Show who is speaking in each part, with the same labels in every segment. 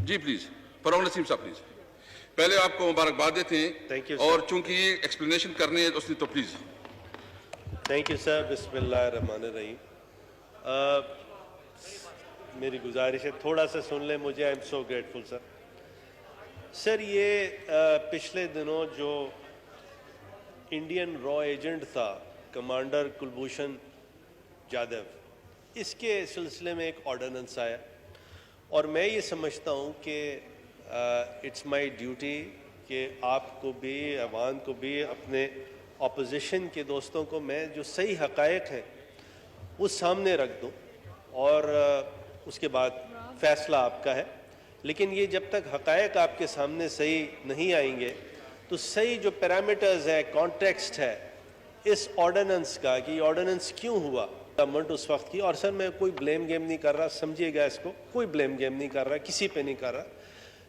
Speaker 1: جی please فراغ نسیم صاحب please پہلے آپ کو مبارکباد دیتے ہیں اور چونکہ یہ ایکسپلینیشن کرنی ہے اس نے تو پلیز.
Speaker 2: Thank you sir. بسم اللہ الرحمن الرحیم. میری گزارش ہے تھوڑا سا سن لیں مجھے. آئی ایم سو گریٹفل سر. سر یہ پچھلے دنوں جو انڈین را ایجنٹ تھا کمانڈر کلبھوشن جادو, اس کے سلسلے میں ایک آرڈیننس آیا اور میں یہ سمجھتا ہوں کہ اٹس مائی ڈیوٹی کہ آپ کو بھی عوام کو بھی اپنے اپوزیشن کے دوستوں کو میں جو صحیح حقائق ہیں وہ سامنے رکھ دوں اور اس کے بعد فیصلہ آپ کا ہے. لیکن یہ جب تک حقائق آپ کے سامنے صحیح نہیں آئیں گے تو صحیح جو پیرامیٹرز ہے, کانٹیکسٹ ہے اس آرڈیننس کا کہ یہ آرڈیننس کیوں ہوا گورنمنٹ اس وقت کی. اور سر میں کوئی بلیم گیم نہیں کر رہا, سمجھیے گا اس کو, کوئی بلیم گیم نہیں کر رہا, کسی پہ نہیں کر رہا.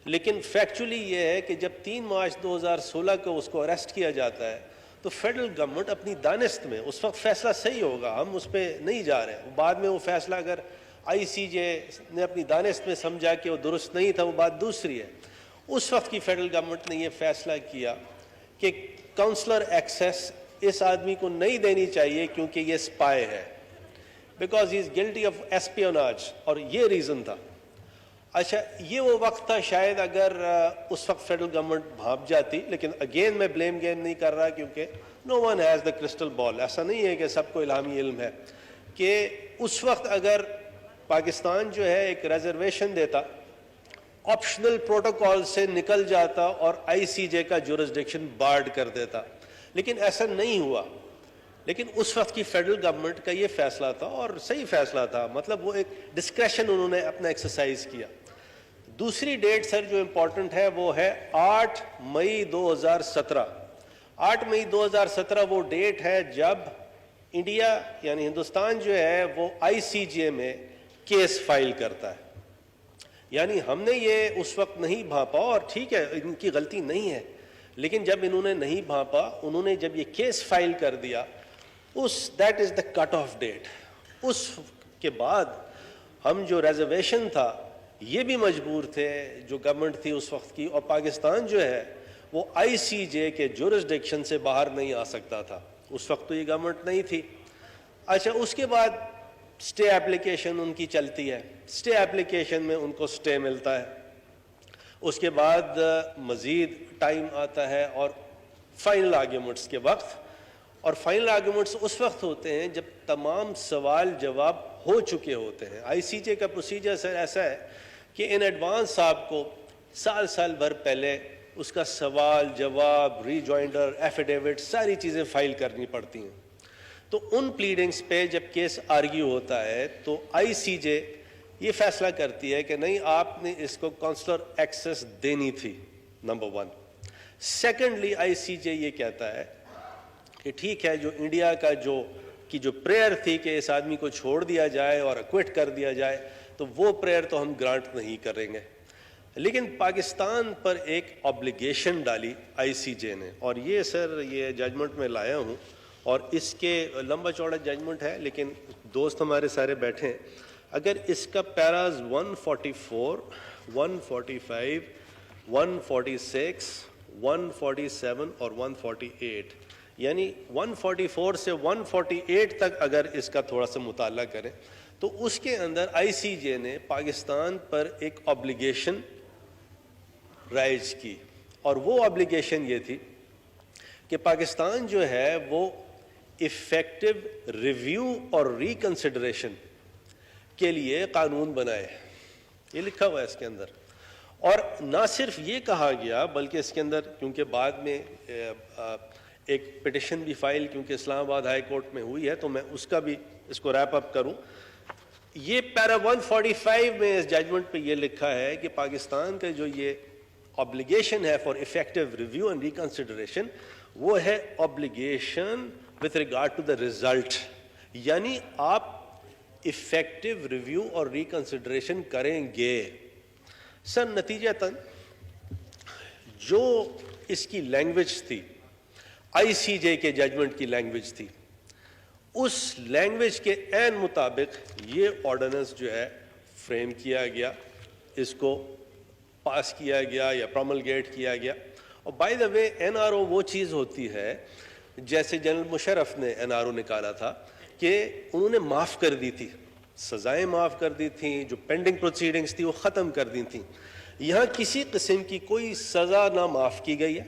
Speaker 2: لیکن فیکچولی یہ ہے کہ جب 3 مارچ 2016 کو اس کو اریسٹ کیا جاتا ہے تو فیڈرل گورنمنٹ اپنی دانست میں اس وقت فیصلہ صحیح ہوگا, ہم اس پہ نہیں جا رہے ہیں. بعد میں وہ فیصلہ اگر آئی سی جے نے اپنی دانست میں سمجھا کہ وہ درست نہیں تھا وہ بات دوسری ہے. اس وقت کی فیڈرل گورنمنٹ نے یہ فیصلہ کیا کہ کاؤنسلر ایکسیس اس آدمی کو نہیں دینی چاہیے کیونکہ یہ اسپائی ہے, because he is guilty of ایسپیوناج, اور یہ ریزن تھا. اچھا یہ وہ وقت تھا شاید اگر اس وقت فیڈرل گورنمنٹ بھانپ جاتی, لیکن اگین میں بلیم گیم نہیں کر رہا کیونکہ نو ون ہیز دا کرسٹل بال. ایسا نہیں ہے کہ سب کو الہامی علم ہے کہ اس وقت اگر پاکستان جو ہے ایک ریزرویشن دیتا, آپشنل پروٹوکول سے نکل جاتا اور آئی سی جے کا جورسڈکشن بارڈ کر دیتا, لیکن ایسا نہیں ہوا. لیکن اس وقت کی فیڈرل گورنمنٹ کا یہ فیصلہ تھا اور صحیح فیصلہ تھا, مطلب وہ ایک ڈسکریشن انہوں نے اپنا ایکسرسائز کیا. دوسری ڈیٹ سر جو امپورٹنٹ ہے وہ ہے 8 مئی 2017. 8 مئی 2017 وہ ڈیٹ ہے جب انڈیا یعنی ہندوستان جو ہے وہ آئی سی جے میں کیس فائل کرتا ہے. یعنی ہم نے یہ اس وقت نہیں بھانپا, اور ٹھیک ہے ان کی غلطی نہیں ہے, لیکن جب انہوں نے نہیں بھانپا, انہوں نے جب یہ کیس فائل کر دیا that is the cut off date. اس کے بعد ہم جو ریزرویشن تھا یہ بھی مجبور تھے جو گورنمنٹ تھی اس وقت کی, اور پاکستان جو ہے وہ آئی سی جے کے جورسڈکشن سے باہر نہیں آ سکتا تھا. اس وقت تو یہ گورنمنٹ نہیں تھی. اچھا اس کے بعد سٹے اپلیکیشن ان کی چلتی ہے, سٹے اپلیکیشن میں ان کو سٹے ملتا ہے. اس کے بعد مزید ٹائم آتا ہے اور فائنل آرگیومنٹس کے وقت, اور فائنل آرگیومنٹس اس وقت ہوتے ہیں جب تمام سوال جواب ہو چکے ہوتے ہیں. آئی سی جے کا پروسیجر سر ایسا ہے کہ ان ایڈوانس آپ کو سال بھر پہلے اس کا سوال جواب, ری جوائنڈر, ایفیڈیوٹ, ساری چیزیں فائل کرنی پڑتی ہیں. تو ان پلیڈنگز پہ جب کیس آرگیو ہوتا ہے تو آئی سی جے یہ فیصلہ کرتی ہے کہ نہیں آپ نے اس کو کاؤنسلر ایکسیس دینی تھی, نمبر 1. سیکنڈلی آئی سی جے یہ کہتا ہے کہ ٹھیک ہے جو انڈیا کا جو پریئر تھی کہ اس آدمی کو چھوڑ دیا جائے اور اکوٹ کر دیا جائے, تو وہ پریئر تو ہم گرانٹ نہیں کریں گے. لیکن پاکستان پر ایک آبلیگیشن ڈالی آئی سی جے نے, اور یہ سر یہ ججمنٹ میں لایا ہوں, اور اس کے لمبا چوڑا ججمنٹ ہے لیکن دوست ہمارے سارے بیٹھے ہیں. اگر اس کا پیراز 144, 145, 146, 147 اور 148 یعنی 144 سے 148 تک اگر اس کا تھوڑا سا مطالعہ کریں تو اس کے اندر آئی سی جے نے پاکستان پر ایک آبلیگیشن رائج کی, اور وہ آبلیگیشن یہ تھی کہ پاکستان جو ہے وہ افیکٹو ریویو اور ریکنسیڈریشن کے لیے قانون بنائے. یہ لکھا ہوا ہے اس کے اندر. اور نہ صرف یہ کہا گیا بلکہ اس کے اندر کیونکہ بعد میں ایک پٹیشن بھی فائل کیونکہ اسلام آباد ہائی کورٹ میں ہوئی ہے تو میں اس کا بھی اس کو ریپ اپ کروں. یہ پیرا 145 میں اس ججمنٹ پہ یہ لکھا ہے کہ پاکستان کا جو یہ obligation ہے for effective review and reconsideration وہ ہے obligation with regard to the result, یعنی آپ effective review اور reconsideration کریں گے. سر نتیجتاً جو اس کی لینگویج تھی آئی سی جے کے ججمنٹ کی لینگویج تھی اس لینگویج کے عین مطابق یہ آرڈیننس جو ہے فریم کیا گیا, اس کو پاس کیا گیا یا پروملگیٹ کیا گیا. اور بائی دا وے NRO وہ چیز ہوتی ہے جیسے جنرل مشرف نے NRO نکالا تھا کہ انہوں نے معاف کر دی تھی, سزائیں معاف کر دی تھیں, جو پینڈنگ پروسیڈنگز تھی وہ ختم کر دی تھیں. یہاں کسی قسم کی کوئی سزا نہ معاف کی گئی ہے,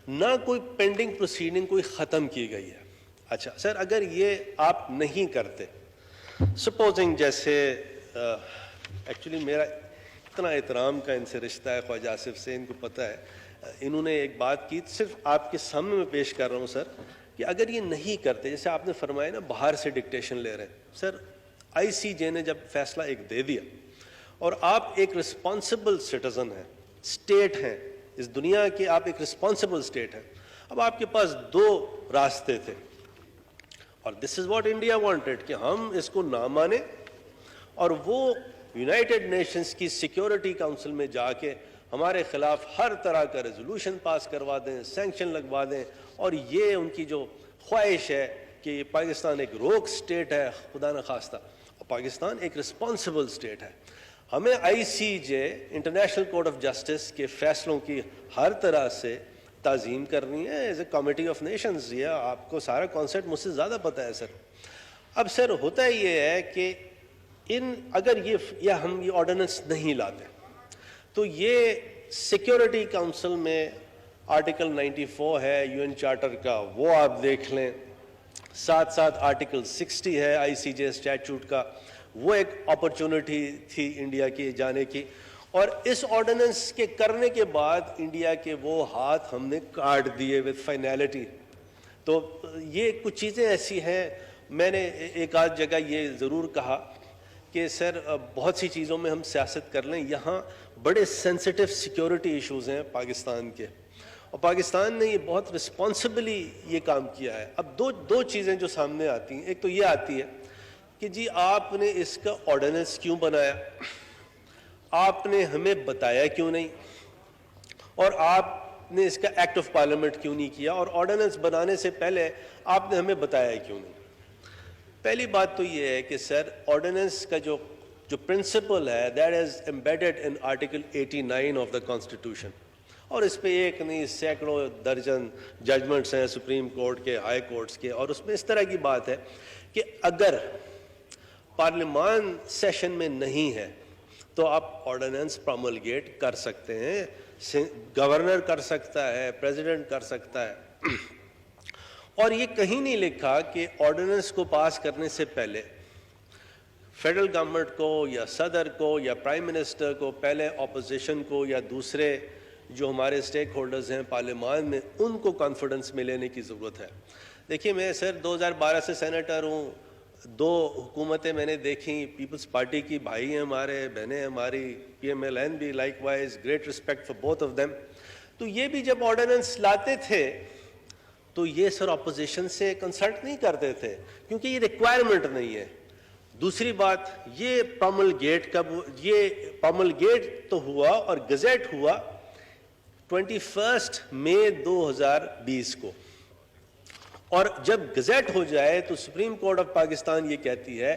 Speaker 2: نہ کوئی پینڈنگ پروسیڈنگ کوئی ختم کی گئی ہے. اچھا سر, اگر یہ آپ نہیں کرتے, سپوزنگ جیسے ایکچولی میرا اتنا احترام کا ان سے رشتہ ہے خواجہ آصف سے, ان کو پتہ ہے, انہوں نے ایک بات کی صرف آپ کے سامنے میں پیش کر رہا ہوں سر, کہ اگر یہ نہیں کرتے, جیسے آپ نے فرمایا نا باہر سے ڈکٹیشن لے رہے ہیں, سر ICJ نے جب فیصلہ ایک دے دیا اور آپ ایک رسپانسبل سٹیزن ہیں, اسٹیٹ ہیں اس دنیا کے, آپ ایک رسپانسبل اسٹیٹ ہیں, اب آپ کے پاس دو راستے تھے, اور دس از واٹ انڈیا وانٹیڈ کہ ہم اس کو نہ مانیں اور وہ یونائٹڈ نیشنز کی سیکیورٹی کونسل میں جا کے ہمارے خلاف ہر طرح کا ریزولوشن پاس کروا دیں, سینکشن لگوا دیں, اور یہ ان کی جو خواہش ہے کہ پاکستان ایک روک سٹیٹ ہے, خدا نخواستہ, اور پاکستان ایک رسپانسبل سٹیٹ ہے. ہمیں ICJ international court of justice کے فیصلوں کی ہر طرح سے تعظیم کرنی ہے as a committee of nations. یہ آپ کو سارا کانسیپٹ مجھ سے زیادہ پتہ ہے سر. اب سر ہوتا یہ ہے کہ اگر ہم یہ آرڈیننس نہیں لاتے تو یہ سیکیورٹی کونسل میں آرٹیکل 94 ہے UN چارٹر کا, وہ آپ دیکھ لیں, ساتھ ساتھ آرٹیکل 60 ہے ICJ اسٹیچوٹ کا, وہ ایک اپرچونٹی تھی انڈیا کی جانے کی, اور اس آرڈیننس کے کرنے کے بعد انڈیا کے وہ ہاتھ ہم نے کاٹ دیے وتھ فائنلٹی. تو یہ کچھ چیزیں ایسی ہیں, میں نے ایک آدھ جگہ یہ ضرور کہا کہ سر بہت سی چیزوں میں ہم سیاست کر لیں, یہاں بڑے سینسٹیو سیکیورٹی ایشوز ہیں پاکستان کے, اور پاکستان نے یہ بہت رسپانسبلی یہ کام کیا ہے. اب دو چیزیں جو سامنے آتی ہیں, ایک تو یہ آتی ہے کہ جی آپ نے اس کا آرڈیننس کیوں بنایا, آپ نے ہمیں بتایا کیوں نہیں, اور آپ نے اس کا ایکٹ آف پارلیمنٹ کیوں نہیں کیا, اور آرڈیننس بنانے سے پہلے آپ نے ہمیں بتایا کیوں نہیں. پہلی بات تو یہ ہے کہ سر آرڈیننس کا جو پرنسپل ہے that is embedded in article 89 of the constitution, اور اس پہ ایک نہیں سینکڑوں درجن ججمنٹس ہیں سپریم کورٹ کے, ہائی کورٹس کے, اور اس میں اس طرح کی بات ہے کہ اگر پارلیمان سیشن میں نہیں ہے تو آپ آرڈیننس پروملگیٹ کر سکتے ہیں, گورنر کر سکتا ہے, پریزیڈنٹ کر سکتا ہے. اور یہ کہیں نہیں لکھا کہ آرڈیننس کو پاس کرنے سے پہلے فیڈرل گورنمنٹ کو یا صدر کو یا پرائم منسٹر کو پہلے اپوزیشن کو یا دوسرے جو ہمارے اسٹیک ہولڈرز ہیں پارلیمان میں ان کو کانفیڈنس میں لینے کی ضرورت ہے. دیکھیے میں سر 2012 سے سینیٹر ہوں, 2 حکومتیں میں نے دیکھی, پیپلز پارٹی کی, بھائی ہیں ہمارے, بہنیں ہماری, PMLN بھی like wise, great respect for both of them. تو یہ بھی جب آرڈیننس لاتے تھے تو یہ سر اپوزیشن سے کنسلٹ نہیں کرتے تھے کیونکہ یہ ریکوائرمنٹ نہیں ہے. دوسری بات یہ پروملگیٹ تو ہوا اور گزٹ ہوا 21 مئی 2020 کو, اور جب گزٹ ہو جائے تو سپریم کورٹ آف پاکستان یہ کہتی ہے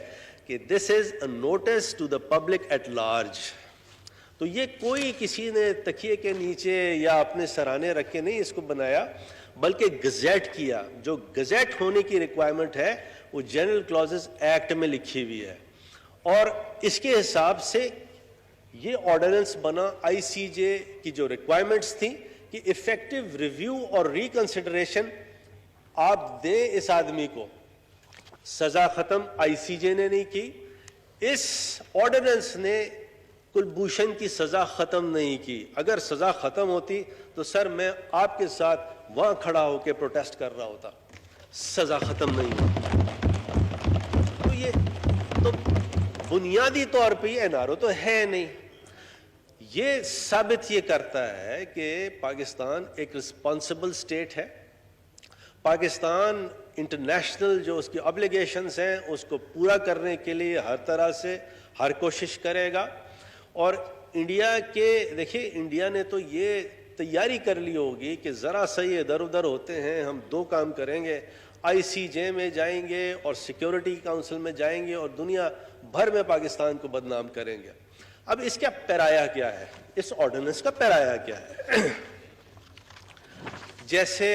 Speaker 2: کہ this is a notice to the public at large. تو یہ کوئی کسی نے تکیے کے نیچے یا اپنے سرانے رکھ کے نہیں اس کو بنایا, بلکہ گزٹ کیا. جو گزٹ ہونے کی ریکوائرمنٹ ہے وہ جنرل کلازز ایکٹ میں لکھی ہوئی ہے, اور اس کے حساب سے یہ آرڈیننس بنا. ICJ کی جو ریکوائرمنٹس تھیں کہ افیکٹو ریویو اور ریکنسیڈریشن آپ دیں اس آدمی کو, سزا ختم ICJ نے نہیں کی. اس آرڈیننس نے کلبھوشن کی سزا ختم نہیں کی. اگر سزا ختم ہوتی تو سر میں آپ کے ساتھ وہاں کھڑا ہو کے پروٹیسٹ کر رہا ہوتا. سزا ختم نہیں ہوئی. تو یہ تو بنیادی طور پہ یہ NRO تو ہے نہیں. یہ ثابت یہ کرتا ہے کہ پاکستان ایک رسپانسبل سٹیٹ ہے. پاکستان انٹرنیشنل جو اس کی obbligations ہیں اس کو پورا کرنے کے لیے ہر طرح سے ہر کوشش کرے گا. اور انڈیا کے دیکھیے انڈیا نے تو یہ تیاری کر لی ہوگی کہ ذرا سا یہ ادھر ادھر ہوتے ہیں, ہم 2 کام کریں گے, ICJ میں جائیں گے اور سیکیورٹی کونسل میں جائیں گے اور دنیا بھر میں پاکستان کو بدنام کریں گے. اب اس کا پیرایا کیا ہے, اس آرڈیننس کا پیرایا کیا ہے؟ جیسے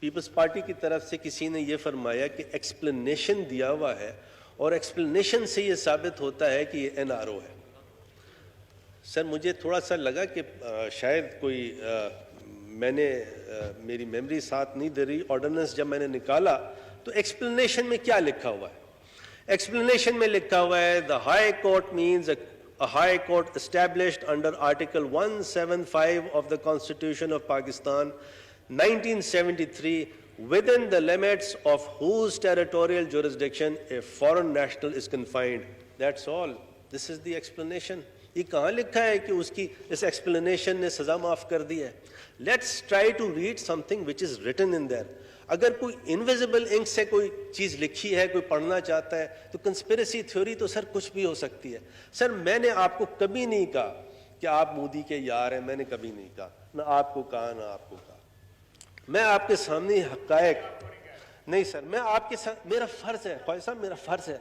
Speaker 2: پیپلز پارٹی کی طرف سے کسی نے یہ فرمایا کہ ایکسپلینیشن دیا ہوا ہے اور ایکسپلینیشن سے یہ ثابت ہوتا ہے کہ یہ این آر او ہے. سر مجھے تھوڑا سا لگا کہ شاید کوئی میں نے میری میموری ساتھ نہیں دے رہی, آرڈیننس جب میں نے نکالا تو ایکسپلینیشن میں کیا لکھا ہوا ہے؟ ایکسپلینیشن میں لکھا ہوا ہے the high court means a high court established under article 175 of the Constitution of Pakistan 1973 within the limits of whose territorial jurisdiction a foreign national is confined. That's all. This is the explanation. یہ کہاں لکھا ہے کہ اس کی اس explanation نے سزا معاف کر دی ہے؟ Let's try to read something which is written in there. اگر کوئی انویزیبل انک سے کوئی چیز لکھی ہے, کوئی پڑھنا چاہتا ہے, تو کنسپیریسی تھیوری تو سر کچھ بھی ہو سکتی ہے. سر میں نے آپ کو کبھی نہیں کہا کہ آپ مودی کے یار ہیں, میں نے کبھی نہیں کہا, نہ آپ کو کہا نہ آپ کو کہا. میں آپ کے سامنے حقائق نہیں سر, میں آپ کے ساتھ, میرا فرض ہے خواجہ صاحب, میرا فرض ہے,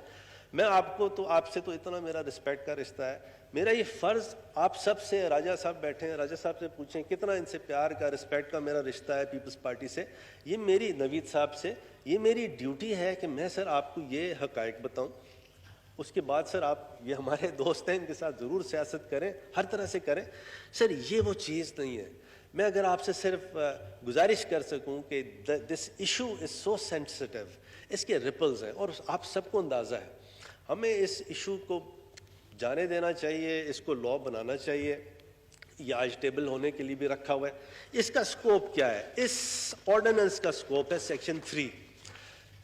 Speaker 2: میں آپ کو تو آپ سے تو اتنا میرا رسپیکٹ کا رشتہ ہے, میرا یہ فرض آپ سب سے, راجہ صاحب بیٹھے ہیں, راجہ صاحب سے پوچھیں کتنا ان سے پیار کا رسپیکٹ کا میرا رشتہ ہے پیپلز پارٹی سے, یہ میری نوید صاحب سے, یہ میری ڈیوٹی ہے کہ میں سر آپ کو یہ حقائق بتاؤں. اس کے بعد سر آپ یہ ہمارے دوست ہیں, ان کے ساتھ ضرور سیاست کریں, ہر طرح سے کریں. سر یہ وہ چیز نہیں ہے. میں اگر آپ سے صرف گزارش کر سکوں کہ this issue is so sensitive, اس کے ریپلز ہیں اور آپ سب کو اندازہ ہے, ہمیں اس ایشو کو جانے دینا چاہیے, اس کو لا بنانا چاہیے. یہ آج ٹیبل ہونے کے لیے بھی رکھا ہوا ہے. اس کا سکوپ کیا ہے؟ اس آرڈیننس کا سکوپ ہے سیکشن 3.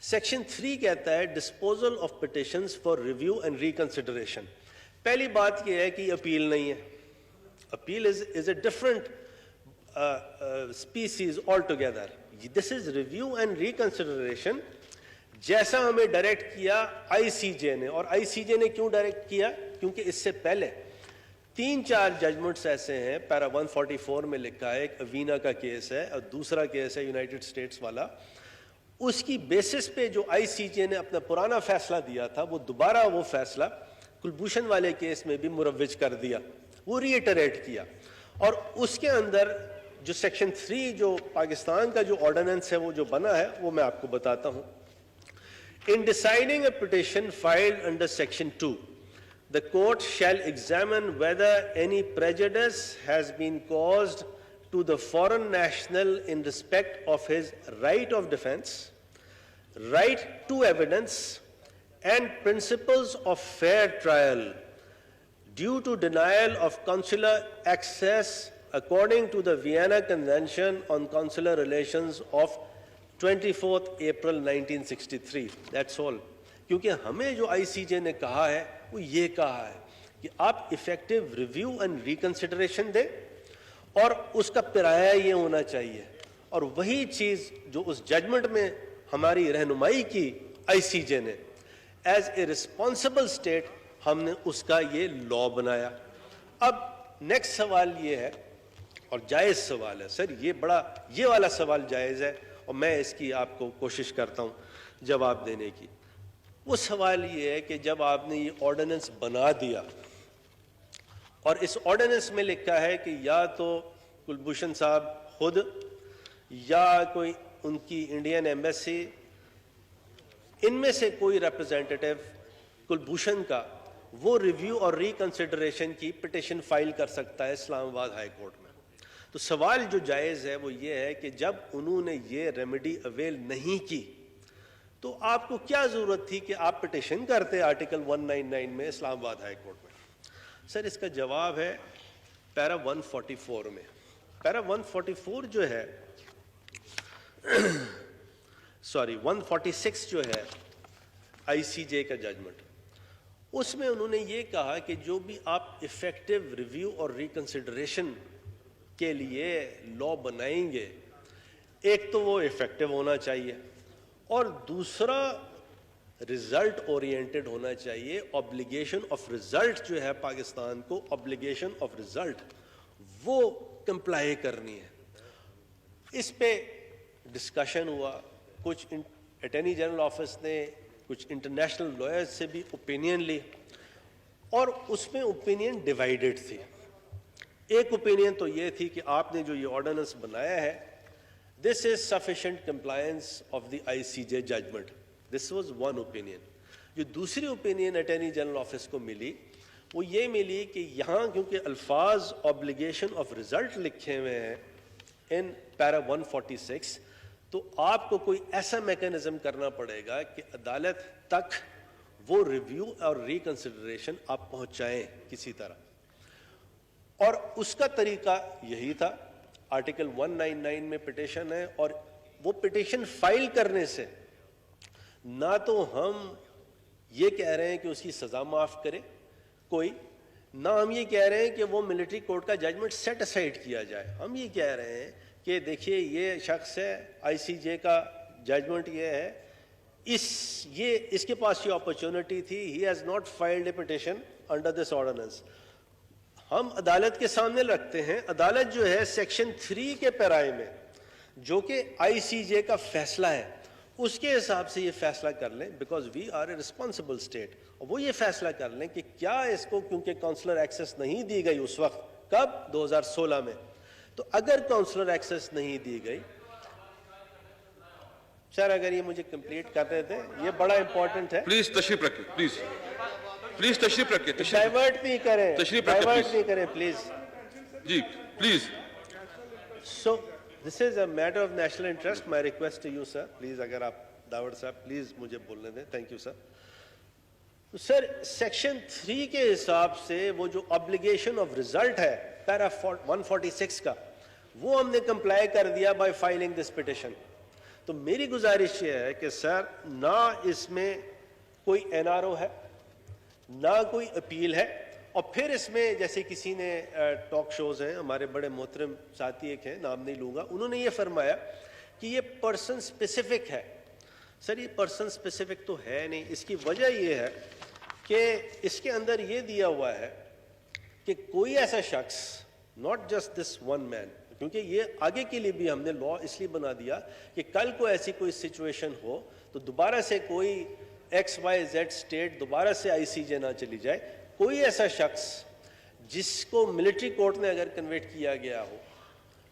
Speaker 2: سیکشن 3 کہتا ہے disposal of petitions for review and ریکنسیڈریشن. پہلی بات یہ ہے کہ اپیل نہیں ہے. Appeal is a different species all together. This is review and ریکنسیڈریشن, جیسا ہمیں ڈائریکٹ کیا آئی سی جے نے. اور آئی سی جے نے کیوں ڈائریکٹ کیا؟ کیونکہ اس سے پہلے 3-4 ججمنٹس ایسے ہیں, پیرا 144 میں لکھا ہے, ایک اوینا کا کیس ہے اور دوسرا کیس ہے یونائٹڈ اسٹیٹس والا. اس کی بیسس پہ جو آئی سی جے نے اپنا پرانا فیصلہ دیا تھا, وہ دوبارہ وہ فیصلہ کلبھوشن والے کیس میں بھی مروج کر دیا, وہ ری ایٹریٹ کیا. اور اس کے اندر جو سیکشن 3 جو پاکستان کا جو آرڈیننس ہے وہ جو بنا ہے وہ میں آپ کو بتاتا ہوں. In deciding a petition filed under Section 2, the court shall examine whether any prejudice has been caused to the foreign national in respect of his right of defense, right to evidence, and principles of fair trial due to denial of consular access according to the Vienna Convention on Consular Relations of 24 April 1963. That's all. کیونکہ ہمیں جو آئی سی جے نے کہا ہے وہ یہ کہا ہے کہ آپ افیکٹو ریویو اینڈ ریکنسیڈریشن دیں, اور اس کا پرایا یہ ہونا چاہیے. اور وہی چیز جو اس ججمنٹ میں ہماری رہنمائی کی آئی سی جے نے, ایز اے رسپانسبل اسٹیٹ ہم نے اس کا یہ لا بنایا. اب نیکسٹ سوال یہ ہے, اور جائز سوال ہے سر, یہ والا سوال جائز ہے اور میں اس کی آپ کو کوشش کرتا ہوں جواب دینے کی. وہ سوال یہ ہے کہ جب آپ نے یہ آرڈیننس بنا دیا اور اس آرڈیننس میں لکھا ہے کہ یا تو کلبھوشن صاحب خود یا کوئی ان کی انڈین ایمبیسی, ان میں سے کوئی ریپرزینٹیٹیو کلبھوشن کا, وہ ریویو اور ریکنسیڈریشن کی پٹیشن فائل کر سکتا ہے اسلام آباد ہائی کورٹ میں. تو سوال جو جائز ہے وہ یہ ہے کہ جب انہوں نے یہ ریمیڈی اویل نہیں کی تو آپ کو کیا ضرورت تھی کہ آپ پٹیشن کرتے آرٹیکل 199 میں اسلام آباد ہائی کورٹ میں؟ سر اس کا جواب ہے پیرا 144 میں. پیرا 144 جو ہے 146 جو ہے آئی سی جے کا ججمنٹ, اس میں انہوں نے یہ کہا کہ جو بھی آپ افیکٹو ریویو اور ریکنسیڈریشن کے لیے لا بنائیں گے, ایک تو وہ افیکٹو ہونا چاہیے اور دوسرا ریزلٹ اورینٹڈ ہونا چاہیے. obligation آف ریزلٹ جو ہے پاکستان کو, obligation آف ریزلٹ وہ کمپلائی کرنی ہے. اس پہ ڈسکشن ہوا, کچھ اٹارنی جنرل آفس نے کچھ انٹرنیشنل لائرز سے بھی اوپینین لی, اور اس میں اوپینین ڈیوائیڈڈ تھی. ایک اوپینین تو یہ تھی کہ آپ نے جو یہ آرڈیننس بنایا ہے this is sufficient compliance of the ICJ judgment. This was one opinion. جو دوسری اوپینین اٹارنی جنرل آفس کو ملی وہ یہ ملی کہ یہاں کیونکہ الفاظ آبلیگیشن آف ریزلٹ لکھے ہوئے ہیں ان پیرا 146 تو آپ کو کوئی ایسا میکانزم کرنا پڑے گا کہ عدالت تک وہ ریویو اور ریکنسیڈریشن آپ پہنچائیں کسی طرح. اور اس کا طریقہ یہی تھا. آرٹیکل 199 میں پٹیشن ہے اور وہ پٹیشن فائل کرنے سے نہ تو ہم یہ کہہ رہے ہیں کہ اس کی سزا معاف کرے کوئی, نہ ہم یہ کہہ رہے ہیں کہ وہ ملٹری کورٹ کا ججمنٹ سیٹ اسائڈ کیا جائے. ہم یہ کہہ رہے ہیں کہ دیکھیے یہ شخص ہے ICJ کا ججمنٹ یہ ہے, اس کے پاس یہ اپرچونٹی تھی, he has not filed a petition under this ordinance. ہم عدالت کے سامنے رکھتے ہیں. عدالت جو ہے سیکشن 3 کے پیرائے میں جو کہ ICJ کا فیصلہ ہے اس کے حساب سے یہ فیصلہ کر لیں because we are a responsible state. اور وہ یہ فیصلہ کر لیں کہ کیا اس کو کیونکہ کاؤنسلر ایکسیس نہیں دی گئی اس وقت, کب 2016 میں, تو اگر کاؤنسلر ایکسیس نہیں دی گئی, سر اگر یہ مجھے کمپلیٹ کر رہے تھے یہ بڑا امپورٹنٹ ہے.
Speaker 1: پلیز تشریف رکھیں, پلیز تشریف رکھیں,
Speaker 2: ڈائیورٹ نہیں کریں,
Speaker 1: تشریف رکھیں,
Speaker 2: ڈائیورٹ نہیں کریں پلیز.
Speaker 1: جی please.
Speaker 2: So this is a matter of national interest. My request to you, sir, please اگر آپ داوڑ صاحب پلیز مجھے بولنے دیں. Thank you sir. Sir section 3 کے حساب سے وہ جو obligation of result ہے پیرا 146 کا وہ ہم نے کمپلائی کر دیا بائی فائلنگ دس پٹیشن. تو میری گزارش یہ ہے کہ سر نہ اس میں کوئی NRO ہے نہ کوئی اپیل ہے, اور پھر اس میں جیسے کسی نے ٹاک شوز ہیں ہمارے بڑے محترم ساتھی ایک ہیں نام نہیں لوں گا, انہوں نے یہ فرمایا کہ یہ پرسن اسپیسیفک ہے. سر یہ پرسن اسپیسیفک تو ہے نہیں. اس کی وجہ یہ ہے کہ اس کے اندر یہ دیا ہوا ہے کہ کوئی ایسا شخص, ناٹ جسٹ دس ون مین, کیونکہ یہ آگے کے لیے بھی ہم نے لا اس لیے بنا دیا کہ کل کو ایسی کوئی سچویشن ہو تو دوبارہ سے کوئی XYZ اسٹیٹ دوبارہ سے ICJ نہ چلی جائے. کوئی ایسا شخص جس کو ملٹری کورٹ نے اگر کنویٹ کیا گیا ہو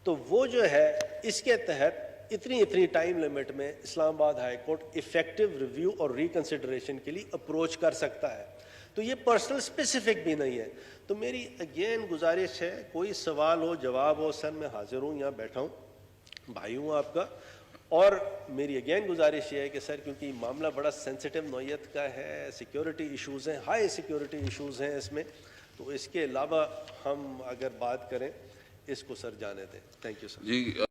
Speaker 2: تو وہ جو ہے اس کے تحت اتنی ٹائم لمٹ میں اسلام آباد ہائی کورٹ افیکٹو ریویو اور ریکنسیڈریشن کے لیے اپروچ کر سکتا ہے. تو یہ پرسنل اسپیسیفک بھی نہیں ہے. تو میری اگین گزارش ہے, کوئی سوال ہو جواب ہو, سر میں حاضر ہوں, یہاں بیٹھا ہوں, بھائی ہوں آپ کا. اور میری اگین گزارش یہ ہے کہ سر کیونکہ معاملہ بڑا سینسیٹیو نوعیت کا ہے, سیکیورٹی ایشوز ہیں, ہائی سیکیورٹی ایشوز ہیں اس میں, تو اس کے علاوہ ہم اگر بات کریں اس کو سر جانے دیں. Thank you sir.
Speaker 1: جی